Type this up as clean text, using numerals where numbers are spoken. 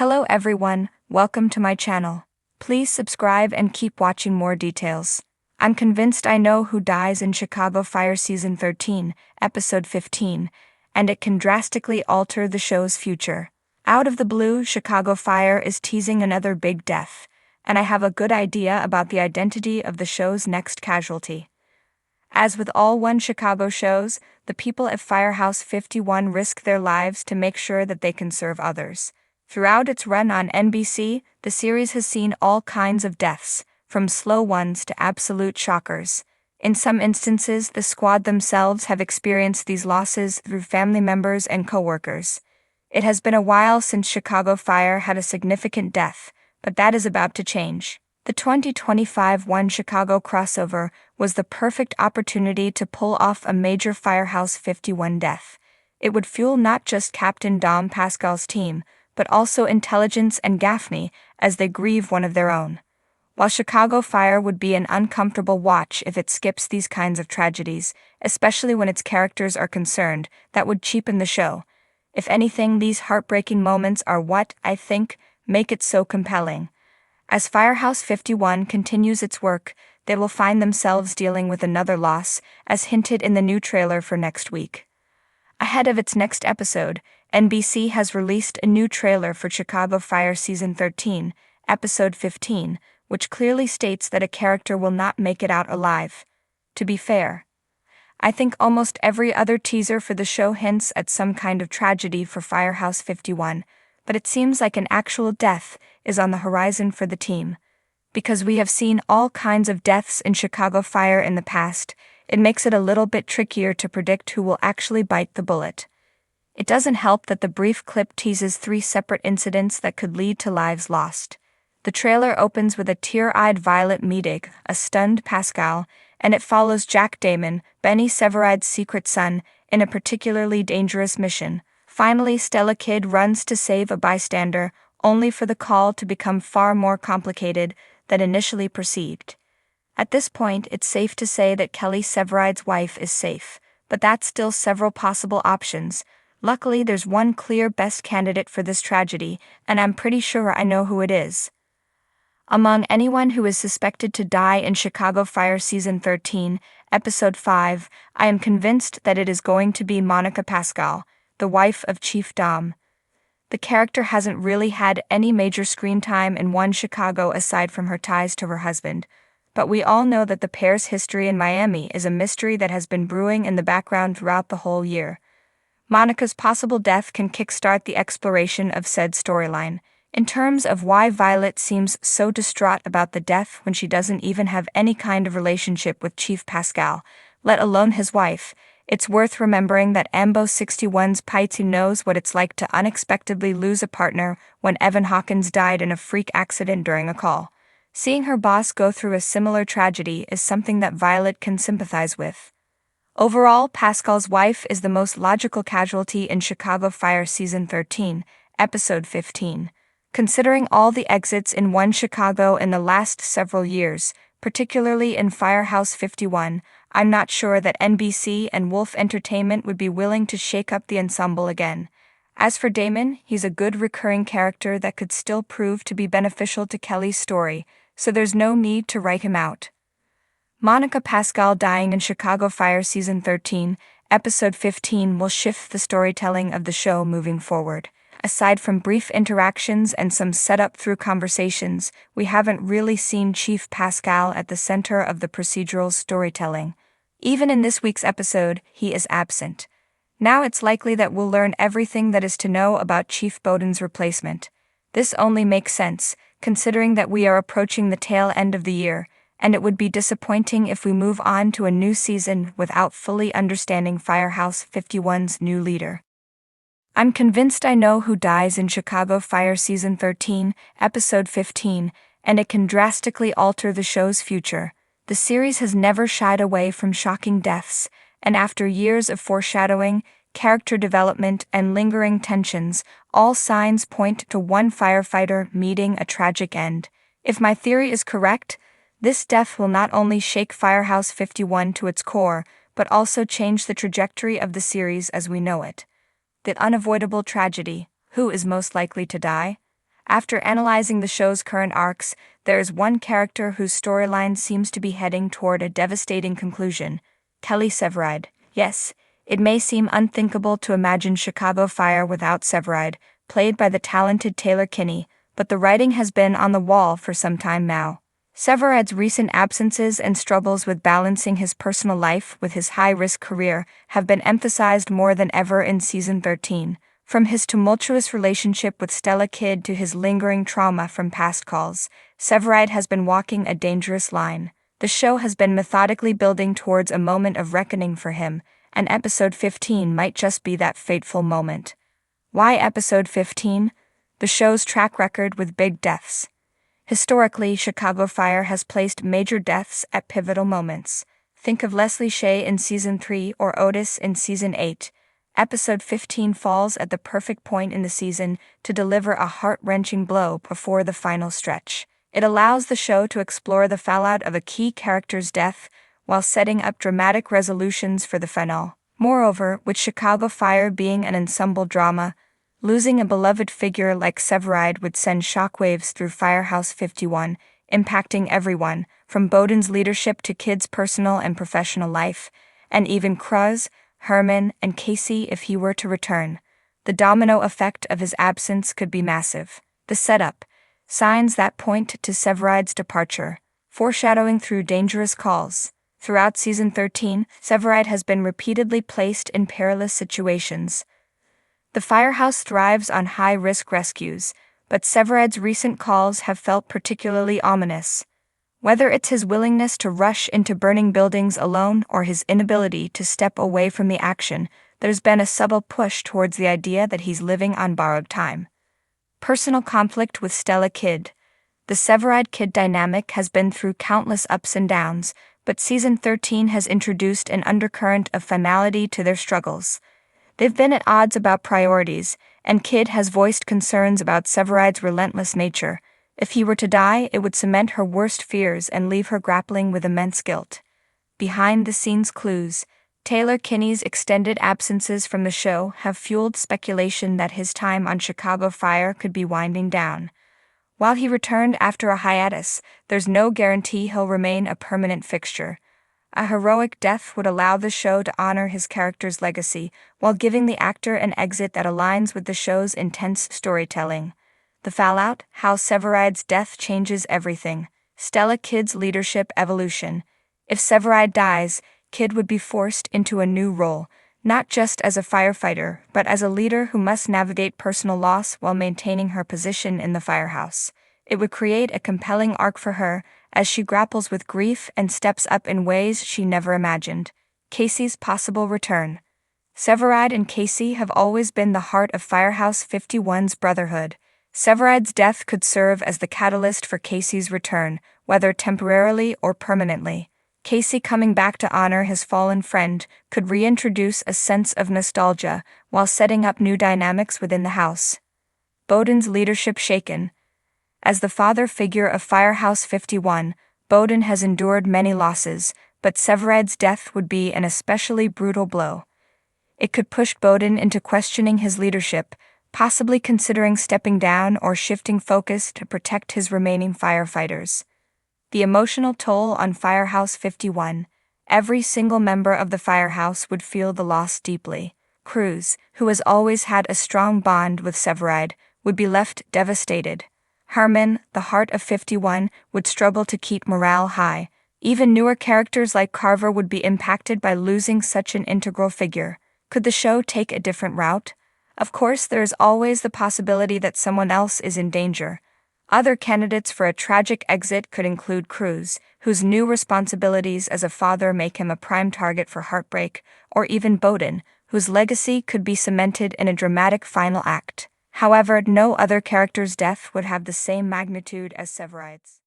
Hello everyone, welcome to my channel. Please subscribe and keep watching more details. I'm convinced I know who dies in Chicago Fire Season 13, Episode 15, and it can drastically alter the show's future. Out of the blue, Chicago Fire is teasing another big death, and I have a good idea about the identity of the show's next casualty. As with all One Chicago shows, the people at Firehouse 51 risk their lives to make sure that they can serve others. Throughout its run on NBC, the series has seen all kinds of deaths, from slow ones to absolute shockers. In some instances, the squad themselves have experienced these losses through family members and coworkers. It has been a while since Chicago Fire had a significant death, but that is about to change. The 2025 One Chicago crossover was the perfect opportunity to pull off a major Firehouse 51 death. It would fuel not just Captain Dom Pascal's team, but also Intelligence and Gaffney as they grieve one of their own. While Chicago Fire would be an uncomfortable watch if it skips these kinds of tragedies, especially when its characters are concerned, that would cheapen the show. If anything, these heartbreaking moments are what, I think, make it so compelling. As Firehouse 51 continues its work, they will find themselves dealing with another loss, as hinted in the new trailer for next week. Ahead of its next episode, NBC has released a new trailer for Chicago Fire Season 13, Episode 15, which clearly states that a character will not make it out alive. To be fair, I think almost every other teaser for the show hints at some kind of tragedy for Firehouse 51, but it seems like an actual death is on the horizon for the team. Because we have seen all kinds of deaths in Chicago Fire in the past, it makes it a little bit trickier to predict who will actually bite the bullet. It doesn't help that the brief clip teases 3 separate incidents that could lead to lives lost. The trailer opens with a tear-eyed Violet meeting a stunned Pascal, and it follows Jack Damon, Benny Severide's secret son, in a particularly dangerous mission. Finally, Stella Kidd runs to save a bystander, only for the call to become far more complicated than initially perceived. At this point, it's safe to say that Kelly Severide's wife is safe, but that's still several possible options. Luckily, there's one clear best candidate for this tragedy, and I'm pretty sure I know who it is. Among anyone who is suspected to die in Chicago Fire Season 13, Episode 5, I am convinced that it is going to be Monica Pascal, the wife of Chief Dom. The character hasn't really had any major screen time in One Chicago aside from her ties to her husband, but we all know that the pair's history in Miami is a mystery that has been brewing in the background throughout the whole year. Monica's possible death can kickstart the exploration of said storyline. In terms of why Violet seems so distraught about the death when she doesn't even have any kind of relationship with Chief Pascal, let alone his wife, it's worth remembering that Ambo 61's Paitsy knows what it's like to unexpectedly lose a partner when Evan Hawkins died in a freak accident during a call. Seeing her boss go through a similar tragedy is something that Violet can sympathize with. Overall, Pascal's wife is the most logical casualty in Chicago Fire Season 13, Episode 15. Considering all the exits in One Chicago in the last several years, particularly in Firehouse 51, I'm not sure that NBC and Wolf Entertainment would be willing to shake up the ensemble again. As for Damon, he's a good recurring character that could still prove to be beneficial to Kelly's story, so there's no need to write him out. Monica Pascal dying in Chicago Fire Season 13, Episode 15 will shift the storytelling of the show moving forward. Aside from brief interactions and some setup through conversations, we haven't really seen Chief Pascal at the center of the procedural's storytelling. Even in this week's episode, he is absent. Now it's likely that we'll learn everything that is to know about Chief Bowden's replacement. This only makes sense, considering that we are approaching the tail end of the year, and it would be disappointing if we move on to a new season without fully understanding Firehouse 51's new leader. I'm convinced I know who dies in Chicago Fire Season 13, Episode 15, and it can drastically alter the show's future. The series has never shied away from shocking deaths, and after years of foreshadowing, character development, and lingering tensions, all signs point to one firefighter meeting a tragic end. If my theory is correct, this death will not only shake Firehouse 51 to its core, but also change the trajectory of the series as we know it. The unavoidable tragedy, who is most likely to die? After analyzing the show's current arcs, there is one character whose storyline seems to be heading toward a devastating conclusion: Kelly Severide. Yes, it may seem unthinkable to imagine Chicago Fire without Severide, played by the talented Taylor Kinney, but the writing has been on the wall for some time now. Severide's recent absences and struggles with balancing his personal life with his high-risk career have been emphasized more than ever in Season 13. From his tumultuous relationship with Stella Kidd to his lingering trauma from past calls, Severide has been walking a dangerous line. The show has been methodically building towards a moment of reckoning for him, and Episode 15 might just be that fateful moment. Why Episode 15? The show's track record with big deaths. Historically, Chicago Fire has placed major deaths at pivotal moments. Think of Leslie Shea in Season 3 or Otis in Season 8. Episode 15 falls at the perfect point in the season to deliver a heart-wrenching blow before the final stretch. It allows the show to explore the fallout of a key character's death while setting up dramatic resolutions for the finale. Moreover, with Chicago Fire being an ensemble drama, losing a beloved figure like Severide would send shockwaves through Firehouse 51, impacting everyone, from Bowden's leadership to Kidd's personal and professional life, and even Cruz, Herman, and Casey if he were to return. The domino effect of his absence could be massive. The setup, signs that point to Severide's departure, foreshadowing through dangerous calls. Throughout Season 13, Severide has been repeatedly placed in perilous situations. The Firehouse thrives on high-risk rescues, but Severide's recent calls have felt particularly ominous. Whether it's his willingness to rush into burning buildings alone or his inability to step away from the action, there's been a subtle push towards the idea that he's living on borrowed time. Personal conflict with Stella Kidd. The Severide-Kidd dynamic has been through countless ups and downs, but Season 13 has introduced an undercurrent of finality to their struggles. They've been at odds about priorities, and Kidd has voiced concerns about Severide's relentless nature. If he were to die, it would cement her worst fears and leave her grappling with immense guilt. Behind-the-scenes clues. Taylor Kinney's extended absences from the show have fueled speculation that his time on Chicago Fire could be winding down. While he returned after a hiatus, there's no guarantee he'll remain a permanent fixture. A heroic death would allow the show to honor his character's legacy, while giving the actor an exit that aligns with the show's intense storytelling. The fallout, how Severide's death changes everything. Stella Kidd's leadership evolution. If Severide dies, Kidd would be forced into a new role, not just as a firefighter, but as a leader who must navigate personal loss while maintaining her position in the firehouse. It would create a compelling arc for her as she grapples with grief and steps up in ways she never imagined. Casey's possible return. Severide and Casey have always been the heart of Firehouse 51's brotherhood. Severide's death could serve as the catalyst for Casey's return, whether temporarily or permanently. Casey coming back to honor his fallen friend could reintroduce a sense of nostalgia while setting up new dynamics within the house. Bowden's leadership shaken. As the father figure of Firehouse 51, Bowden has endured many losses, but Severide's death would be an especially brutal blow. It could push Bowden into questioning his leadership, possibly considering stepping down or shifting focus to protect his remaining firefighters. The emotional toll on Firehouse 51. Every single member of the firehouse would feel the loss deeply. Cruz, who has always had a strong bond with Severide, would be left devastated. Herman, the heart of 51, would struggle to keep morale high. Even newer characters like Carver would be impacted by losing such an integral figure. Could the show take a different route? Of course, there is always the possibility that someone else is in danger. Other candidates for a tragic exit could include Cruz, whose new responsibilities as a father make him a prime target for heartbreak, or even Bowden, whose legacy could be cemented in a dramatic final act. However, no other character's death would have the same magnitude as Severide's.